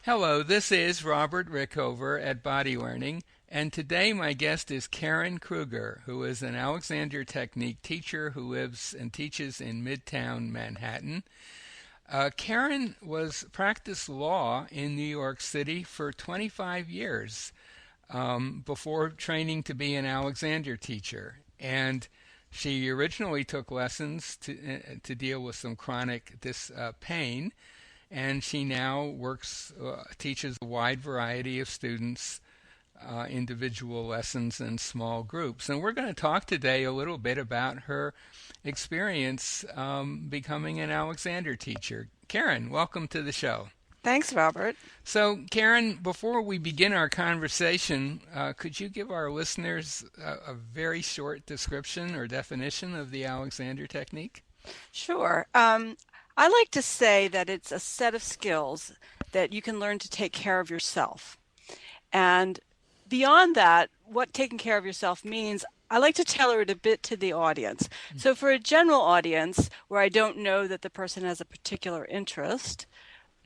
Hello, this is Robert Rickover at Body Learning, and today my guest is Karen Kruger, who is an Alexander Technique teacher who lives and teaches in Midtown Manhattan. Karen was practiced law in New York City for 25 years before training to be an Alexander teacher, and she originally took lessons to deal with some chronic pain, and she now teaches a wide variety of students, individual lessons and small groups. And we're going to talk today a little bit about her experience becoming an Alexander teacher. Karen, welcome to the show. Thanks, Robert. So, Karen, before we begin our conversation, could you give our listeners a very short description or definition of the Alexander technique? Sure. I like to say that it's a set of skills that you can learn to take care of yourself. And beyond that, what taking care of yourself means, I like to tailor it a bit to the audience. So for a general audience where I don't know that the person has a particular interest,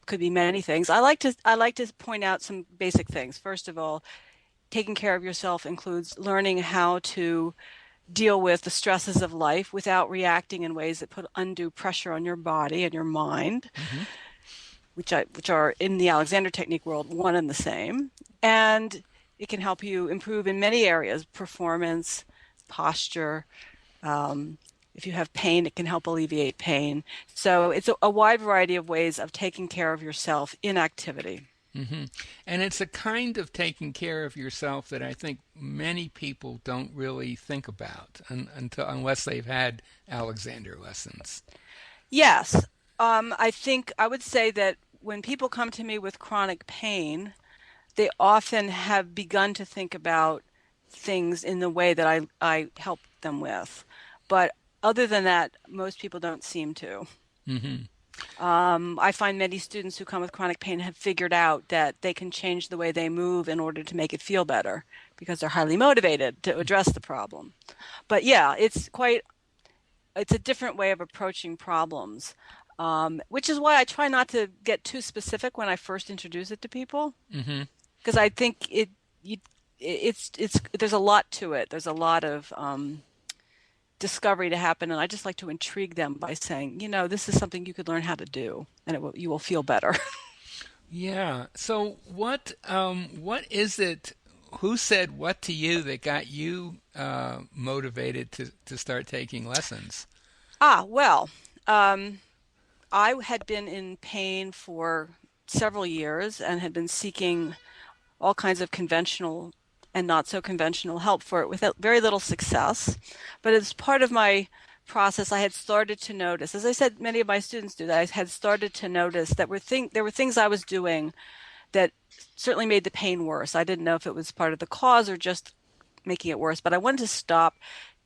could be many things. I like to point out some basic things. First of all, taking care of yourself includes learning how to deal with the stresses of life without reacting in ways that put undue pressure on your body and your mind, Mm-hmm. which are in the Alexander Technique world one and the same. And it can help you improve in many areas: performance, posture. Um, if you have pain, it can help alleviate pain. So it's a wide variety of ways of taking care of yourself in activity. Hmm. And it's a kind of taking care of yourself that I think many people don't really think about unless they've had Alexander lessons. Yes, I think I would say that when people come to me with chronic pain, they often have begun to think about things in the way that I help them with. But other than that, most people don't seem to. Hmm. I find many students who come with chronic pain have figured out that they can change the way they move in order to make it feel better because they're highly motivated to address the problem. But yeah, it's a different way of approaching problems, which is why I try not to get too specific when I first introduce it to people, Hmm. because I think you, it's there's a lot to it. There's a lot of discovery to happen, and I just like to intrigue them by saying, this is something you could learn how to do, and you will feel better. Yeah. So what is it? Who said what to you that got you motivated to start taking lessons? Well, um, I had been in pain for several years and had been seeking all kinds of conventional and not so conventional help for it with very little success. But as part of my process, I had started to notice, as I said, many of my students do that. I had started to notice that there were things I was doing that certainly made the pain worse. I didn't know if it was part of the cause or just making it worse, but I wanted to stop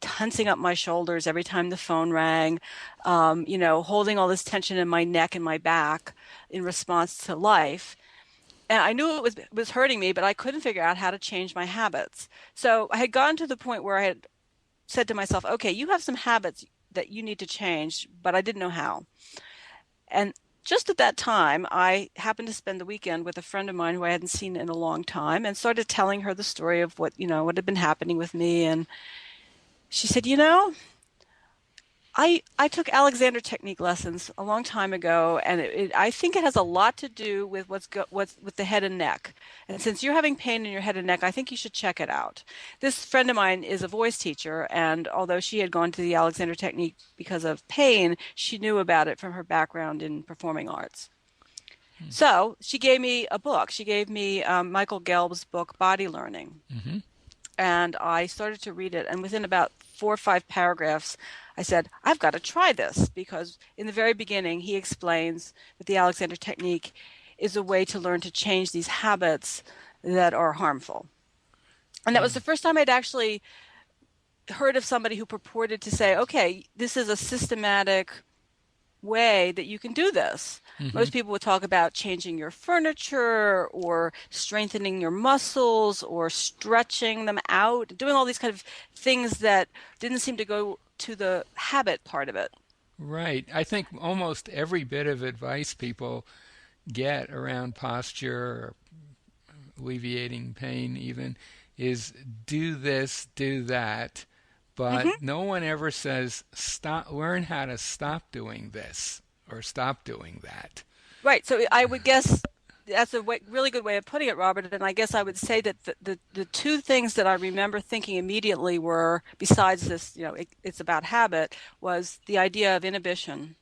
tensing up my shoulders every time the phone rang, holding all this tension in my neck and my back in response to life. And I knew it was hurting me, but I couldn't figure out how to change my habits. So I had gotten to the point where I had said to myself, okay, you have some habits that you need to change, but I didn't know how. And just at that time, I happened to spend the weekend with a friend of mine who I hadn't seen in a long time and started telling her the story of what had been happening with me. And she said, I took Alexander Technique lessons a long time ago, and I think it has a lot to do with what's with the head and neck. And since you're having pain in your head and neck, I think you should check it out. This friend of mine is a voice teacher, and although she had gone to the Alexander Technique because of pain, she knew about it from her background in performing arts. So she gave me a book. She gave me Michael Gelb's book, Body Learning, Hmm. and I started to read it. And within about 4 or 5 paragraphs, I said, I've got to try this because in the very beginning, he explains that the Alexander Technique is a way to learn to change these habits that are harmful. And that was the first time I'd actually heard of somebody who purported to say, okay, this is a systematic way that you can do this. Hmm. Most people would talk about changing your furniture or strengthening your muscles or stretching them out, doing all these kind of things that didn't seem to go to the habit part of it. Right. I think almost every bit of advice people get around posture or alleviating pain even is do this, do that, but Hmm. no one ever says stop, learn how to stop doing this or stop doing that. Right. So I would guess that's a really good way of putting it, Robert. And I guess I would say that the two things that I remember thinking immediately were, besides this, it's about habit, was the idea of inhibition,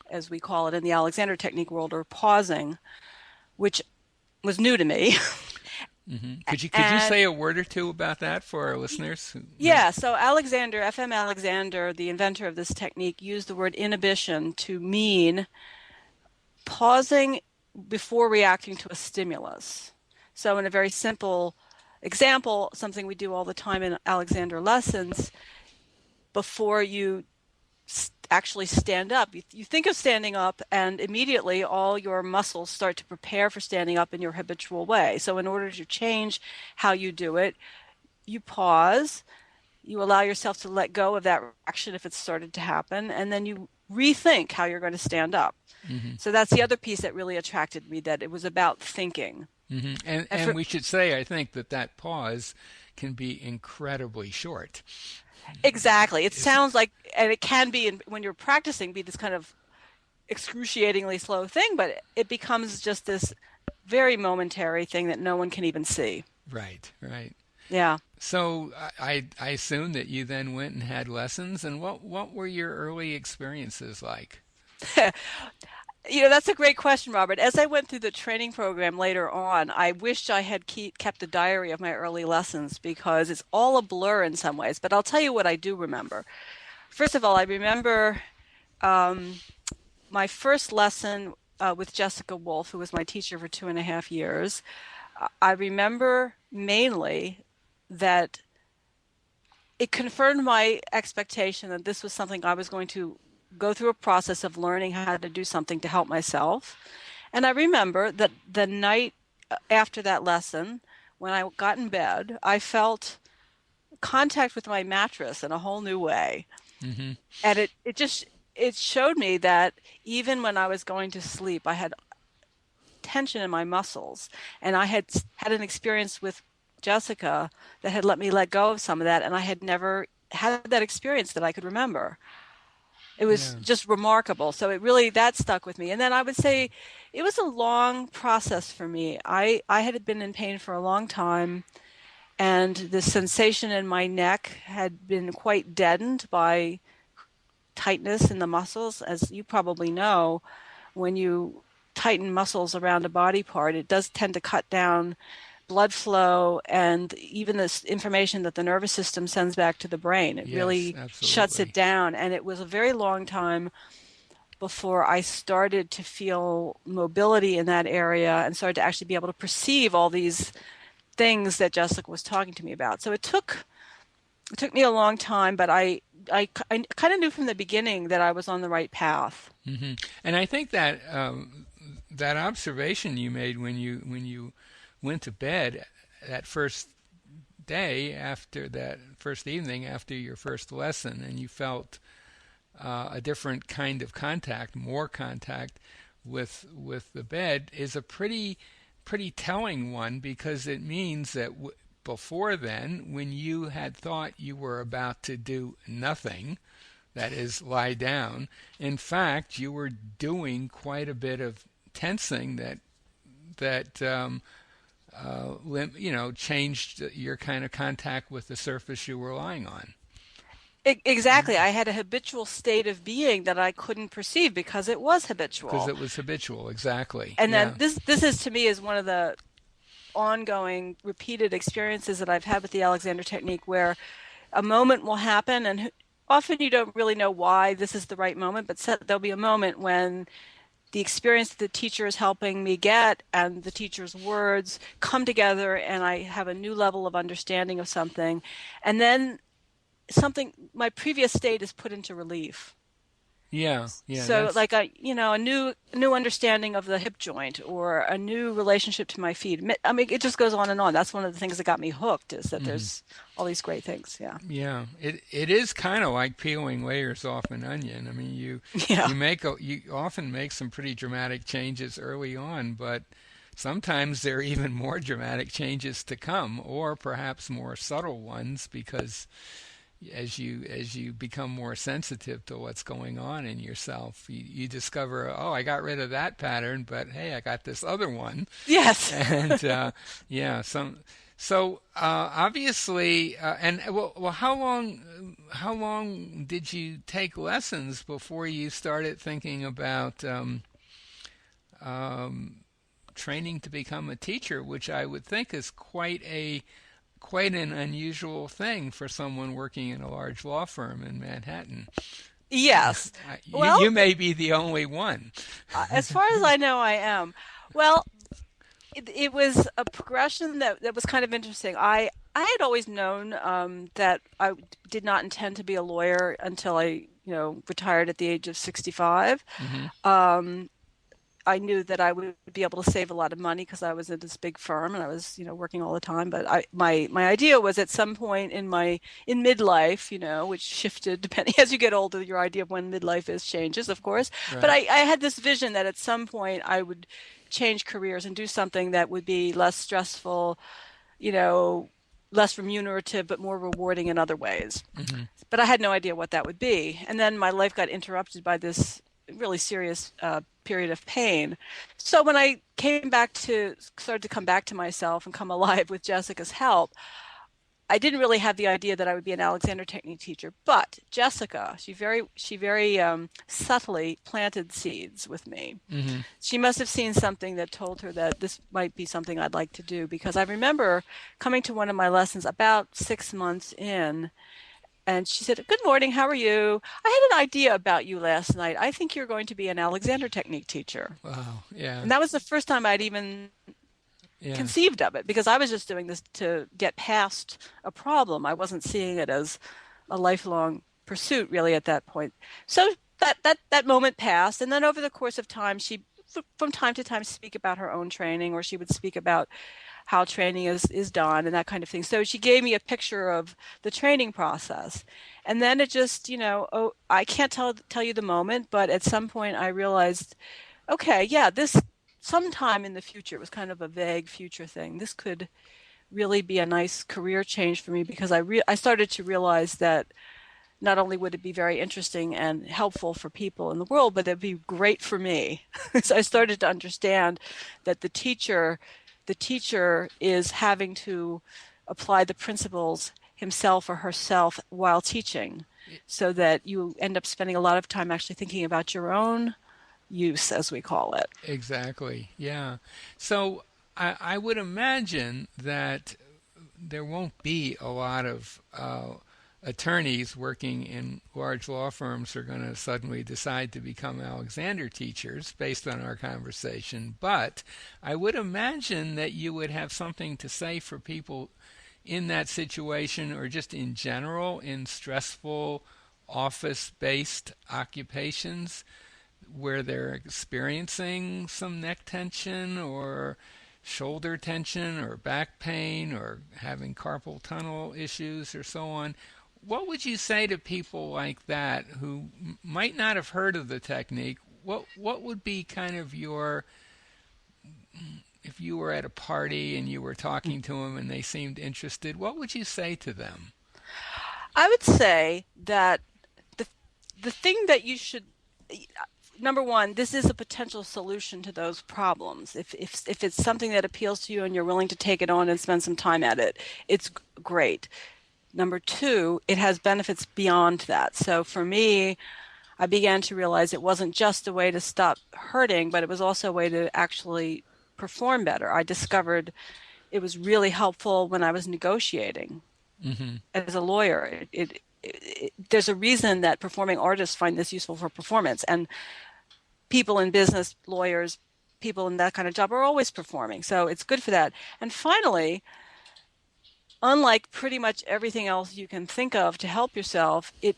as we call it in the Alexander Technique world, or pausing, which was new to me. Could you And say a word or two about that for our listeners who may? yeah, so Alexander, FM Alexander, the inventor of this technique, used the word inhibition to mean pausing before reacting to a stimulus. So, in a very simple example, something we do all the time in Alexander lessons, before you actually stand up, you think of standing up, and immediately all your muscles start to prepare for standing up in your habitual way. So, in order to change how you do it, you pause, you allow yourself to let go of that reaction if it's started to happen, and then you rethink how you're going to stand up. Hmm. So that's the other piece that really attracted me, that it was about thinking. Hmm. And And and for we should say, I think that pause can be incredibly short. exactly, it Is sounds like, and it can be when you're practicing, be this kind of excruciatingly slow thing, but it becomes just this very momentary thing that no one can even see. right, right. Yeah. So I assume that you then went and had lessons, and what were your early experiences like? That's a great question, Robert. As I went through the training program later on, I wished I had kept a diary of my early lessons because it's all a blur in some ways. But I'll tell you what I do remember. First of all, I remember um, my first lesson with Jessica Wolf, who was my teacher for 2.5 years. I remember mainly that it confirmed my expectation that this was something I was going to go through a process of learning how to do something to help myself. And I remember that the night after that lesson, when I got in bed, I felt contact with my mattress in a whole new way. Hmm. And it showed me that even when I was going to sleep, I had tension in my muscles. And I had an experience with Jessica that had let me let go of some of that. And I had never had that experience that I could remember. It was Yeah. just remarkable. So it really, that stuck with me. And then I would say it was a long process for me. I had been in pain for a long time, and the sensation in my neck had been quite deadened by tightness in the muscles. As you probably know, when you tighten muscles around a body part, it does tend to cut down blood flow and even this information that the nervous system sends back to the brain. It Yes, really shuts it absolutely. down. And it was a very long time before I started to feel mobility in that area and started to actually be able to perceive all these things that Jessica was talking to me about. So it took me a long time, but I kind of knew from the beginning that I was on the right path. Hmm. And I think that that observation you made when you went to bed that first day after that first evening after your first lesson, and you felt a different kind of contact, more contact with the bed, is a pretty telling one because it means that before then, when you had thought you were about to do nothing, that is, lie down, in fact, you were doing quite a bit of tensing that changed your kind of contact with the surface you were lying on. Exactly. I had a habitual state of being that I couldn't perceive because it was Because habitual. it was habitual, exactly. And then Yeah. this is to me is one of the ongoing repeated experiences that I've had with the Alexander technique where a moment will happen and often you don't really know why this is the right moment, but there'll be a moment when the experience that the teacher is helping me get and the teacher's words come together and I have a new level of understanding of something. And then my previous state is put into relief. Yeah, yeah, So that's like a new understanding of the hip joint or a new relationship to my feet. I mean, it just goes on and on. That's one of the things that got me hooked is that mhm. there's all these great things. Yeah. Yeah, it is kind of like peeling layers off an onion. I mean, Yeah. you often make some pretty dramatic changes early on, but sometimes there are even more dramatic changes to come, or perhaps more subtle ones, because as you become more sensitive to what's going on in yourself, you discover, oh, I got rid of that pattern, but hey, I got this other one. Yes. And yeah, obviously, and well, how long did you take lessons before you started thinking about um, training to become a teacher, which I would think is quite an unusual thing for someone working in a large law firm in Manhattan. Yes. Well, You may be the only one. as far as I know, I am. Well, it was a progression that was kind of interesting. I had always known that I did not intend to be a lawyer until I retired at the age of 65. Hmm. Um, I knew that I would be able to save a lot of money because I was at this big firm and I was working all the time. But my idea was at some point in midlife, which shifted depending as you get older, your idea of when midlife is changes, of course. But Right. I had this vision that at some point I would change careers and do something that would be less stressful, you know, less remunerative, but more rewarding in other ways. Hmm. But I had no idea what that would be. And then my life got interrupted by this really serious period of pain. So when I started to come back to myself and come alive with Jessica's help, I didn't really have the idea that I would be an Alexander Technique teacher. But Jessica, she very subtly planted seeds with me. Hmm. She must have seen something that told her that this might be something I'd like to do because I remember coming to one of my lessons about 6 months in and she said, "Good morning, how are you? I had an idea about you last night. I think you're going to be an Alexander Technique teacher." Wow. Yeah. And that was the first time I'd even Yeah. conceived of it because I was just doing this to get past a problem. I wasn't seeing it as a lifelong pursuit really at that point. So that moment passed, and then over the course of time, she from time to time speak about her own training, or she would speak about how training is done and that kind of thing. So she gave me a picture of the training process. And then it just, oh, I can't tell you the moment, but at some point I realized, okay, yeah, this sometime in the future, it was kind of a vague future thing. This could really be a nice career change for me because I started to realize that not only would it be very interesting and helpful for people in the world, but it'd be great for me. So I started to understand that the teacher is having to apply the principles himself or herself while teaching so that you end up spending a lot of time actually thinking about your own use, as we call it. Exactly. Yeah. So I would imagine that there won't be a lot of attorneys working in large law firms who are going to suddenly decide to become Alexander teachers based on our conversation. But I would imagine that you would have something to say for people in that situation or just in general in stressful office based occupations where they're experiencing some neck tension or shoulder tension or back pain or having carpal tunnel issues or so on. What would you say to people like that who might not have heard of the technique? What would be kind of your, if you were at a party and you were talking to them and they seemed interested, what would you say to them? I would say that the the thing that you should number one, this is a potential solution to those problems. If it's something that appeals to you and you're willing to take it on and spend some time at it, it's great. Number two, it has benefits beyond that. So for me, I began to realize it wasn't just a way to stop hurting, but it was also a way to actually perform better. I discovered it was really helpful when I was negotiating Hmm. as a lawyer. There's a reason that performing artists find this useful for performance, and people in business, lawyers, people in that kind of job are always performing. So it's good for that. And finally, unlike pretty much everything else you can think of to help yourself, it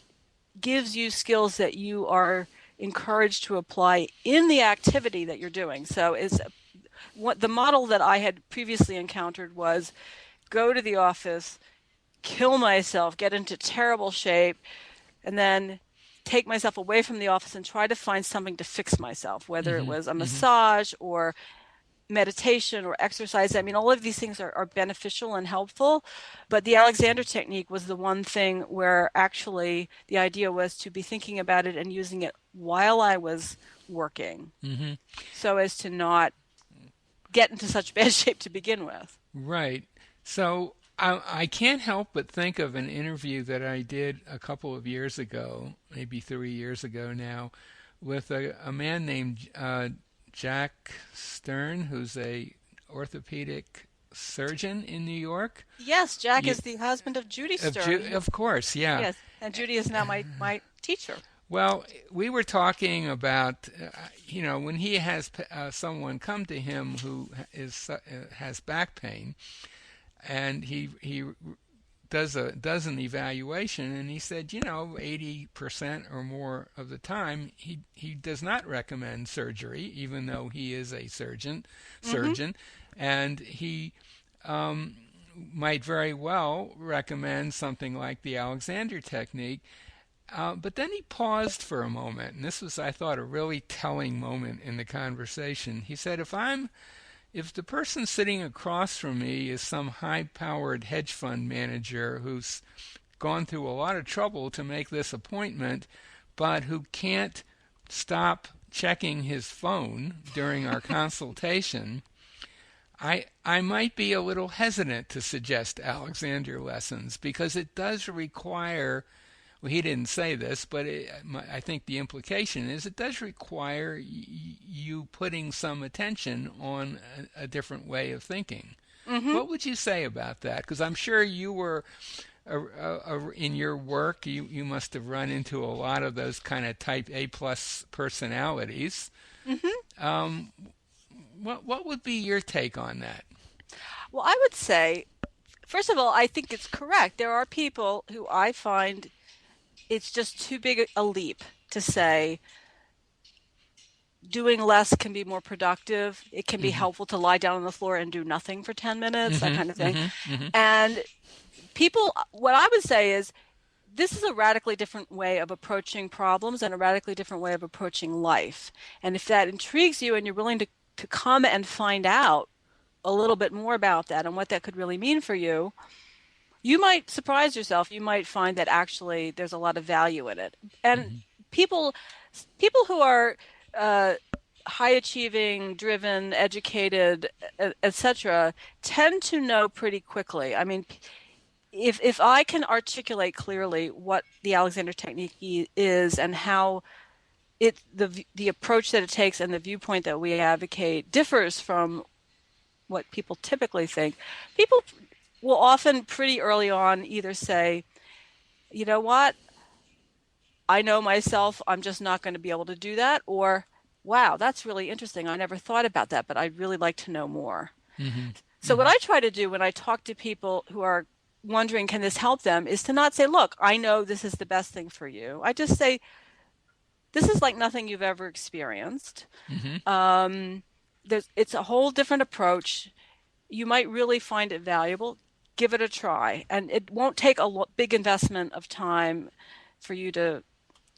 gives you skills that you are encouraged to apply in the activity that you're doing. So is what the model that I had previously encountered was go to the office, kill myself, get into terrible shape, and then take myself away from the office and try to find something to fix myself, whether it Hmm. was a Hmm. massage or meditation or exercise. I mean, all of these things are beneficial and helpful, but the Alexander technique was the one thing where actually the idea was to be thinking about it and using it while I was working Hmm. so as to not get into such bad shape to begin with. Right. So I can't help but think of an interview that I did a couple of years ago, maybe 3 years ago now, with a man named Jack Stern, who's a orthopedic surgeon in New York. Yes, Jack You, is the husband of Judy Stern. of course, yeah. Yes, and Judy is now my teacher. Well, we were talking about, when he has someone come to him who has back pain, and he does an evaluation, and he said, 80% or more of the time, he does not recommend surgery, even though he is a Hmm. surgeon, and he um, might very well recommend something like the Alexander technique. But then he paused for a moment, and this was, I thought, a really telling moment in the conversation. He said, if the person sitting across from me is some high-powered hedge fund manager who's gone through a lot of trouble to make this appointment, but who can't stop checking his phone during our consultation, I might be a little hesitant to suggest Alexander lessons because it does require, well, he didn't say this, but I think the implication is it does require you putting some attention on a different way of thinking. Hmm. What would you say about that? Because I'm sure you were, in your work, you must have run into a lot of those kind of type A plus personalities. Hmm. Um, what would be your take on that? Well, I would say, first of all, I think it's correct. There are people who I find it's just too big a leap to say doing less can be more productive. It can be Hmm. helpful to lie down on the floor and do nothing for 10 minutes, that Hmm. kind of thing. Hmm. Hmm. And people, what I would say is this is a radically different way of approaching problems and a radically different way of approaching life. And if that intrigues you and you're willing to come and find out a little bit more about that and what that could really mean for you, you might surprise yourself. You might find that actually there's a lot of value in it. And Hmm. people people who are uh, high achieving, driven, educated, etc., tend to know pretty quickly. I mean, if I can articulate clearly what the Alexander technique is and how the approach that it takes and the viewpoint that we advocate differs from what people typically think, people will often pretty early on either say, you know what, I know myself, I'm just not going to be able to do that, or wow, that's really interesting. I never thought about that, but I'd really like to know more. Hmm. So what Hmm. I try to do when I talk to people who are wondering, can this help them, is to not say, look, I know this is the best thing for you. I just say, this is like nothing you've ever experienced. Hmm. Um, it's a whole different approach. You might really find it valuable. Give it a try. And it won't take a big investment of time for you to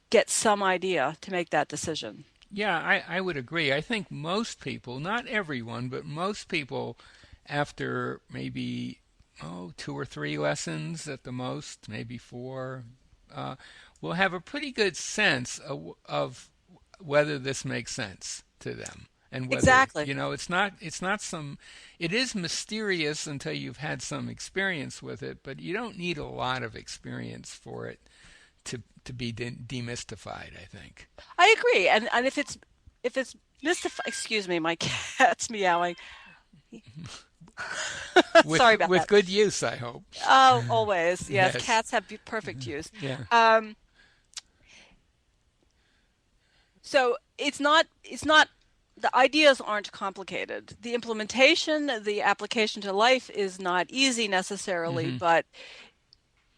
get some idea to make that decision. Yeah, I would agree. I think most people, not everyone, but most people, after maybe 2 or 3 lessons at the most, maybe four, uh, will have a pretty good sense of whether this makes sense to them, and whether, Exactly. it is mysterious until you've had some experience with it, but you don't need a lot of experience for it to be demystified, I think. I agree. And if it's mystifying, excuse me, my cat's meowing. Sorry about With that. good use, I hope. Oh, always. Yes, Yes. cats have perfect use. Yeah. Um, so it's not the ideas aren't complicated. The implementation, the application to life is not easy necessarily, Hmm. but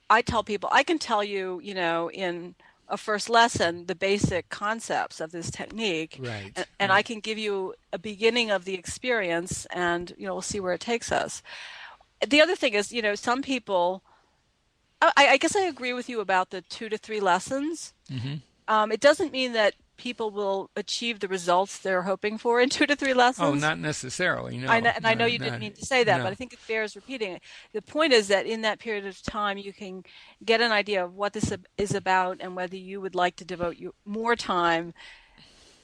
I tell people I can tell you, in a first lesson the basic concepts of this technique, Right, and I right. can give you a beginning of the experience, and we'll see where it takes us. The other thing is, some people, I guess I agree with you about the 2 to 3 lessons. Hmm. It doesn't mean that people will achieve the results they're hoping for in 2 to 3 lessons. Oh, not necessarily. I know, No, and I know no, you didn't not mean to say that, but no. I think it bears repeating. The point is that in that period of time, you can get an idea of what this is about and whether you would like to devote more time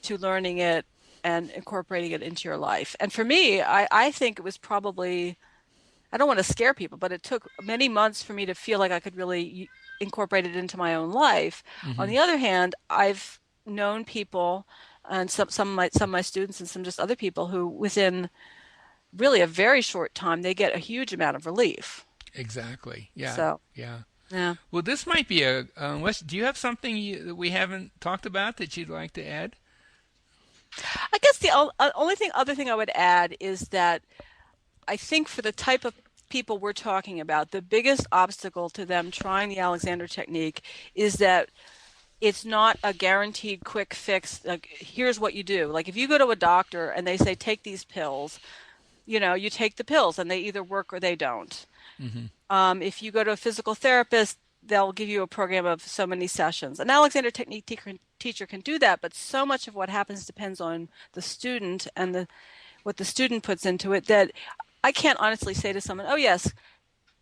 to learning it and incorporating it into your life. And for me, I think it was probably, I don't want to scare people, but it took many months for me to feel like I could really incorporate it into my own life. On Hmm. the other hand, I've known people and some of my students and some just other people who within really a very short time they get a huge amount of relief. Exactly. Yeah, So, yeah. yeah. Well, this might be do you have something that we haven't talked about that you'd like to add? I guess the only other thing I would add is that I think for the type of people we're talking about, the biggest obstacle to them trying the Alexander technique is that it's not a guaranteed quick fix. Like, here's what you do. Like, if you go to a doctor and they say, take these pills, you take the pills and they either work or they don't. Hmm. If you go to a physical therapist, they'll give you a program of so many sessions. An Alexander Technique teacher can do that, but so much of what happens depends on the student and what the student puts into it that I can't honestly say to someone, oh, yes,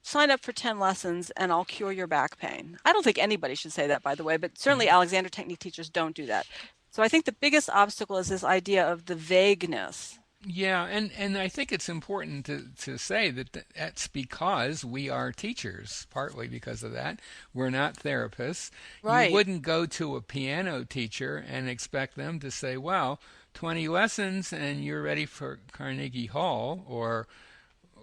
sign up for 10 lessons and I'll cure your back pain. I don't think anybody should say that, by the way, but certainly Alexander Technique teachers don't do that. So I think the biggest obstacle is this idea of the vagueness. Yeah, and I think it's important to say that that's because we are teachers, partly because of that. We're not therapists. You Right. wouldn't go to a piano teacher and expect them to say, well, 20 lessons and you're ready for Carnegie Hall or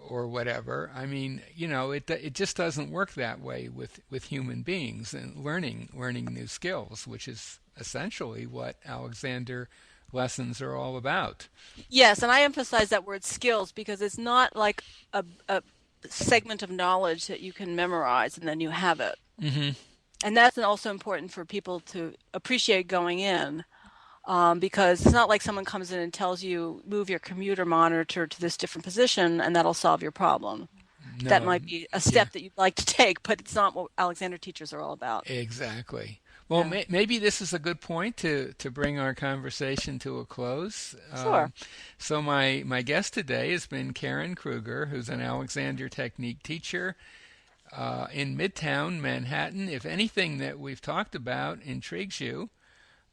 whatever. I mean, it just doesn't work that way with human beings and learning new skills, which is essentially what Alexander lessons are all about. Yes, and I emphasize that word skills because it's not like a segment of knowledge that you can memorize and then you have it. Hmm. And that's also important for people to appreciate going in, because it's not like someone comes in and tells you move your computer monitor to this different position and that'll solve your problem. That No, might be a yeah, step that you'd like to take, but it's not what Alexander teachers are all about. exactly. Well, Yeah. maybe this is a good point to bring our conversation to a close. Sure. So my guest today has been Karen Kruger, who's an Alexander Technique teacher in Midtown Manhattan. If anything that we've talked about intrigues you,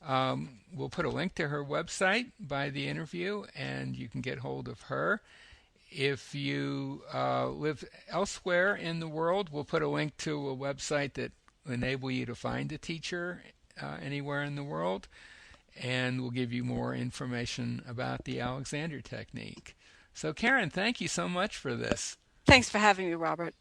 we'll put a link to her website by the interview, and you can get hold of her. If you live elsewhere in the world, we'll put a link to a website that will enable you to find a teacher anywhere in the world, and we'll give you more information about the Alexander technique. So, Karen, thank you so much for this. Thanks for having me, Robert.